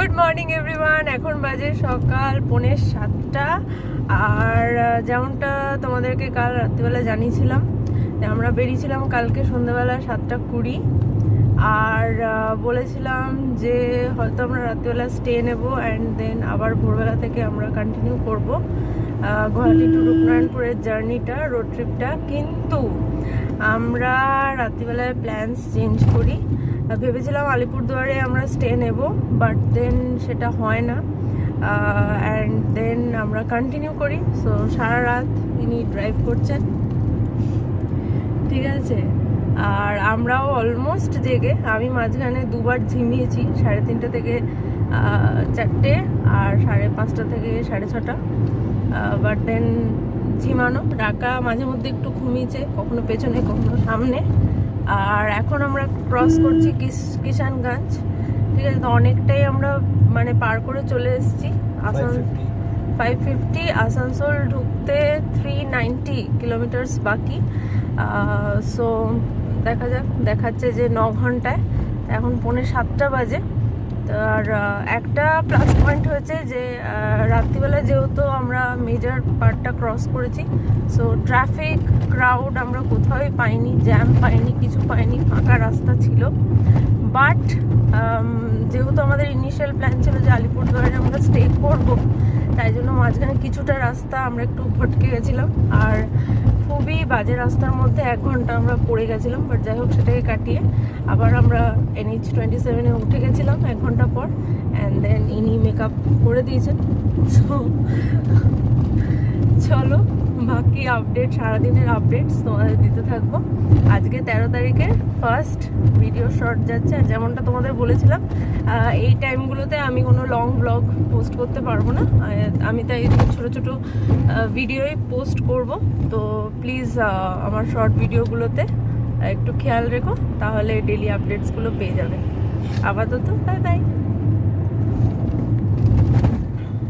Good morning everyone. এখন বাজে সকাল 6:45 আর যেমনটা তোমাদেরকে কাল রাত্রিবেলা জানিয়েছিলাম, আমরা বেরিয়েছিলাম কালকে সন্ধ্যাবেলা 7:20 আর বলেছিলাম যে হয়তো আমরা রাত্রিবেলা স্টে নেব অ্যান্ড দেন আবার ভোরবেলা থেকে আমরা কন্টিনিউ করব গুয়াহাটি টু রূপনারায়ণপুরের জার্নিটা, রোড ট্রিপটা। কিন্তু আমরা রাত্রিবেলায় প্ল্যানস চেঞ্জ করি। ভেবেছিলাম আলিপুরদুয়ারে আমরা স্টে নেব, বাট দেন সেটা হয় না অ্যান্ড দেন আমরা কন্টিনিউ করি। সো সারা রাত ইনি ড্রাইভ করছেন, ঠিক আছে। আর আমরাও অলমোস্ট জেগে, আমি মাঝখানে দুবার ঝিমিয়েছি, 3:30 থেকে 4টে আর 5:30 থেকে 6:30। বাট দেন ঝিমানো ডাকা মাঝে মধ্যে একটু ঘুমিয়েছে, কখনো পেছনে কখনো সামনে। আর এখন আমরা ক্রস করছি কিষানগঞ্জ, ঠিক আছে। তো অনেকটাই আমরা মানে পার করে চলে এসেছি। 550 আসানসোল ঢুকতে 390 কিলোমিটার্স বাকি। সো দেখা যাক, দেখাচ্ছে যে 9 ঘন্টায়, এখন 6:45 বাজে। আর একটা প্লাস পয়েন্ট হয়েছে যে রাত্রিবেলা যেহেতু আমরা মেজর পার্টটা ক্রস করেছি, সো ট্রাফিক ক্রাউড আমরা কোথাওই পাইনি, জ্যাম পাইনি, কিছু পাইনি, ফাঁকা রাস্তা ছিল। বাট যেহেতু আমাদের ইনিশিয়াল প্ল্যান ছিল যে আলিপুরদুয়ারে আমরা স্টে করব, তাই জন্য মাঝখানে কিছুটা রাস্তা আমরা একটু ভটকে গেছিলাম আর খুবই বাজে রাস্তার মধ্যে 1 ঘন্টা আমরা পড়ে গেছিলাম। বাট যাই হোক, সেটাকে কাটিয়ে আবার আমরা NH 27-এ উঠে গেছিলাম 1 ঘন্টা পর, অ্যান্ড দেন ইনি মেকআপ করে দিয়েছেন। সো চলো বাকি আপডেট, সারাদিনের আপডেটস তোমাদের দিতে থাকবো। আজকে 13 তারিখের ফার্স্ট ভিডিও শর্ট যাচ্ছে। আর যেমনটা তোমাদের বলেছিলাম, এই টাইমগুলোতে আমি কোনো লং ব্লগ পোস্ট করতে পারবো না, আমি তাই ছোটো ছোটো ভিডিওই পোস্ট করব। তো প্লিজ আমার শর্ট ভিডিওগুলোতে একটু খেয়াল রেখো, তাহলে ডেলি আপডেটসগুলো পেয়ে যাবে। আপাতত বাই বাই।